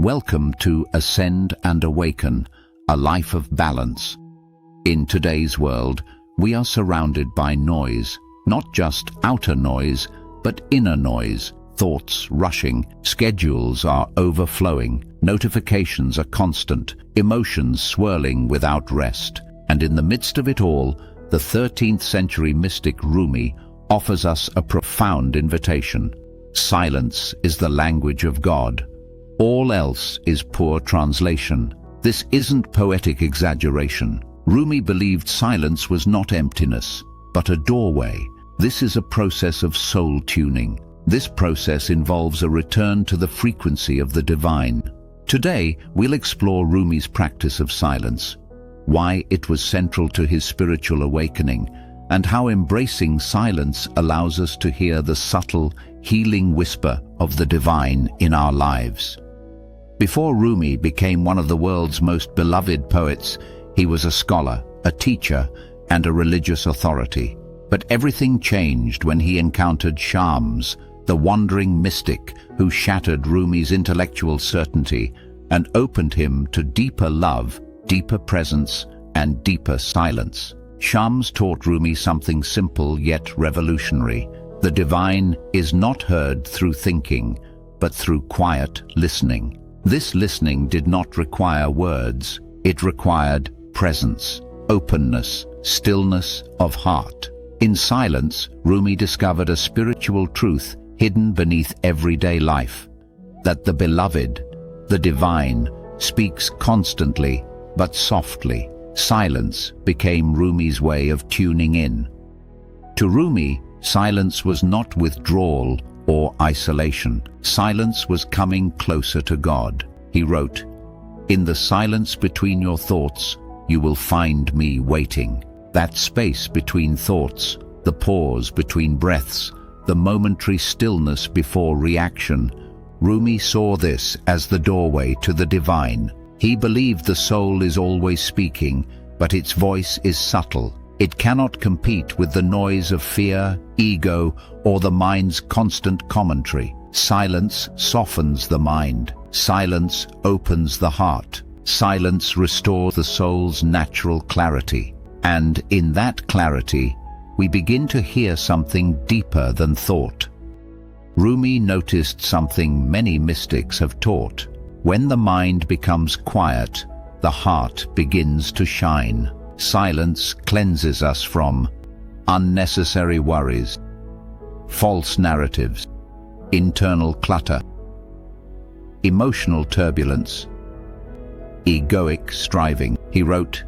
Welcome to Ascend and Awaken, a life of balance. In today's world, we are surrounded by noise, not just outer noise, but inner noise. Thoughts rushing, schedules are overflowing, notifications are constant, emotions swirling without rest. And in the midst of it all, the 13th century mystic Rumi offers us a profound invitation. Silence is the language of God. All else is poor translation. This isn't poetic exaggeration. Rumi believed silence was not emptiness, but a doorway. This is a process of soul tuning. This process involves a return to the frequency of the divine. Today, we'll explore Rumi's practice of silence, why it was central to his spiritual awakening, and how embracing silence allows us to hear the subtle, healing whisper of the divine in our lives. Before Rumi became one of the world's most beloved poets, he was a scholar, a teacher, and a religious authority. But everything changed when he encountered Shams, the wandering mystic who shattered Rumi's intellectual certainty and opened him to deeper love, deeper presence, and deeper silence. Shams taught Rumi something simple yet revolutionary. The divine is not heard through thinking, but through quiet listening. This listening did not require words. It required presence, openness, stillness of heart. In silence, Rumi discovered a spiritual truth hidden beneath everyday life, that the beloved, the divine, speaks constantly but softly. Silence became Rumi's way of tuning in. To Rumi, silence was not withdrawal or isolation. Silence was coming closer to God. He wrote, "In the silence between your thoughts, you will find me waiting." That space between thoughts, the pause between breaths, the momentary stillness before reaction, Rumi saw this as the doorway to the divine. He believed the soul is always speaking, but its voice is subtle. It cannot compete with the noise of fear, ego, or the mind's constant commentary. Silence softens the mind. Silence opens the heart. Silence restores the soul's natural clarity. And in that clarity, we begin to hear something deeper than thought. Rumi noticed something many mystics have taught. When the mind becomes quiet, the heart begins to shine. Silence cleanses us from unnecessary worries, false narratives, internal clutter, emotional turbulence, egoic striving. He wrote,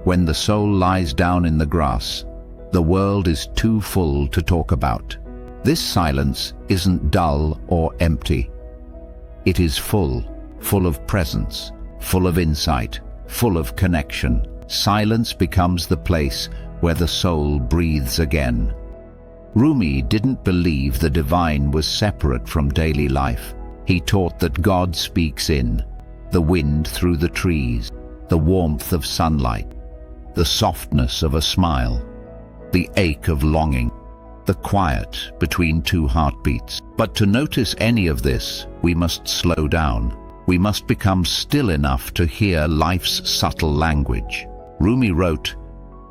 "When the soul lies down in the grass, the world is too full to talk about." This silence isn't dull or empty. It is full of presence, full of insight, full of connection. Silence becomes the place where the soul breathes again. Rumi didn't believe the divine was separate from daily life. He taught that God speaks in the wind through the trees, the warmth of sunlight, the softness of a smile, the ache of longing, the quiet between two heartbeats. But to notice any of this, we must slow down. We must become still enough to hear life's subtle language. Rumi wrote,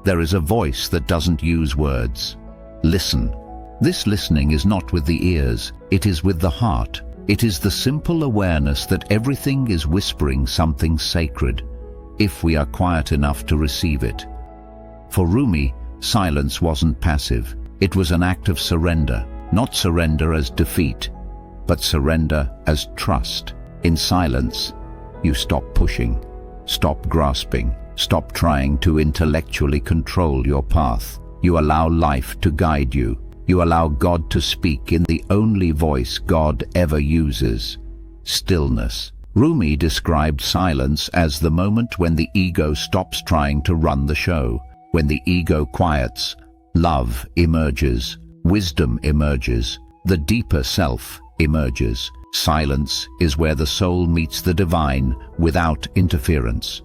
"There is a voice that doesn't use words. Listen." This listening is not with the ears, it is with the heart. It is the simple awareness that everything is whispering something sacred, if we are quiet enough to receive it. For Rumi, silence wasn't passive. It was an act of surrender, not surrender as defeat, but surrender as trust. In silence, you stop pushing, stop grasping, stop trying to intellectually control your path. You allow life to guide you. You allow God to speak in the only voice God ever uses: stillness. Rumi described silence as the moment when the ego stops trying to run the show. When the ego quiets, love emerges, wisdom emerges, the deeper self emerges. Silence is where the soul meets the divine without interference.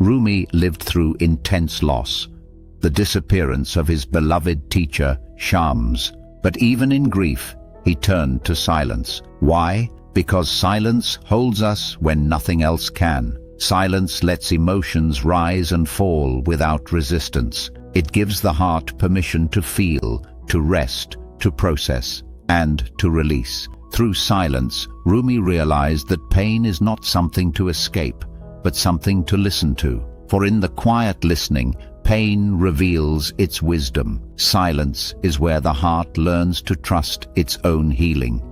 Rumi lived through intense loss, the disappearance of his beloved teacher, Shams. But even in grief, he turned to silence. Why? Because silence holds us when nothing else can. Silence lets emotions rise and fall without resistance. It gives the heart permission to feel, to rest, to process, and to release. Through silence, Rumi realized that pain is not something to escape, but something to listen to. For in the quiet listening, pain reveals its wisdom. Silence is where the heart learns to trust its own healing.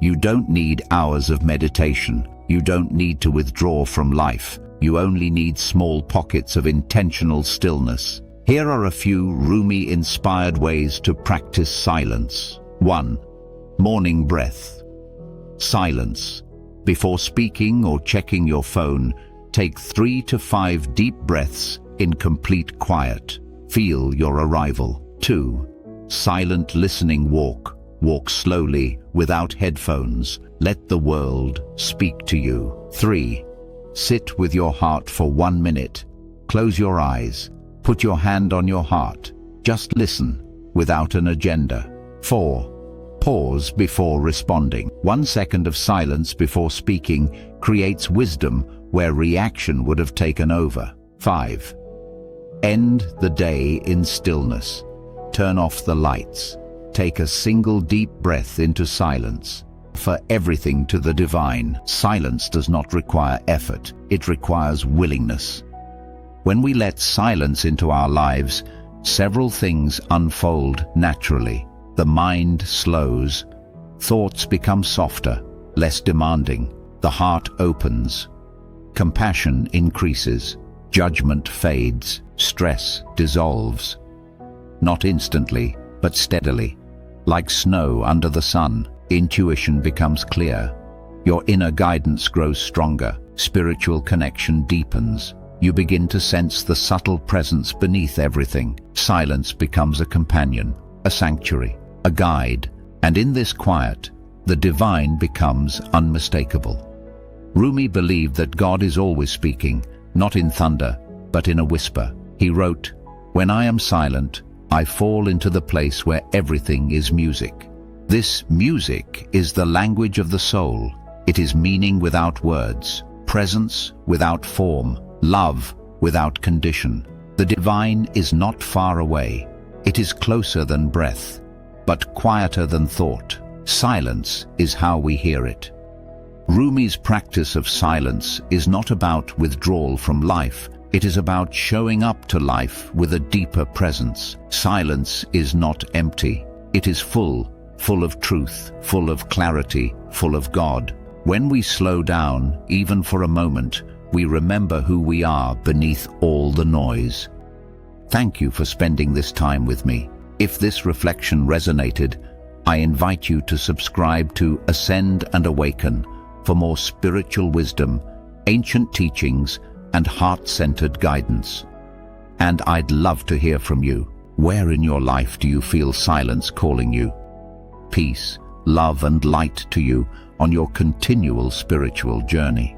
You don't need hours of meditation. You don't need to withdraw from life. You only need small pockets of intentional stillness. Here are a few Rumi-inspired ways to practice silence. 1. Morning breath. Silence. Before speaking or checking your phone, take 3 to 5 deep breaths in complete quiet. Feel your arrival. 2. Silent listening walk. Walk slowly, without headphones. Let the world speak to you. 3. Sit with your heart for 1 minute. Close your eyes. Put your hand on your heart. Just listen, without an agenda. 4. Pause before responding. 1 second of silence before speaking creates wisdom where reaction would have taken over. 5. End the day in stillness. Turn off the lights. Take a single deep breath into silence. For everything to the divine, silence does not require effort, it requires willingness. When we let silence into our lives, several things unfold naturally. The mind slows, thoughts become softer, less demanding, the heart opens, compassion increases, judgment fades, stress dissolves. Not instantly, but steadily. Like snow under the sun, intuition becomes clear. Your inner guidance grows stronger, spiritual connection deepens. You begin to sense the subtle presence beneath everything. Silence becomes a companion, a sanctuary, a guide, and in this quiet, the divine becomes unmistakable. Rumi believed that God is always speaking, not in thunder, but in a whisper. He wrote, "When I am silent, I fall into the place where everything is music." This music is the language of the soul. It is meaning without words, presence without form, love without condition. The divine is not far away. It is closer than breath, but quieter than thought. Silence is how we hear it. Rumi's practice of silence is not about withdrawal from life. It is about showing up to life with a deeper presence. Silence is not empty. It is full of truth, full of clarity, full of God. When we slow down, even for a moment, we remember who we are beneath all the noise. Thank you for spending this time with me. If this reflection resonated, I invite you to subscribe to Ascend and Awaken for more spiritual wisdom, ancient teachings, and heart-centered guidance. And I'd love to hear from you. Where in your life do you feel silence calling you? Peace, love, and light to you on your continual spiritual journey.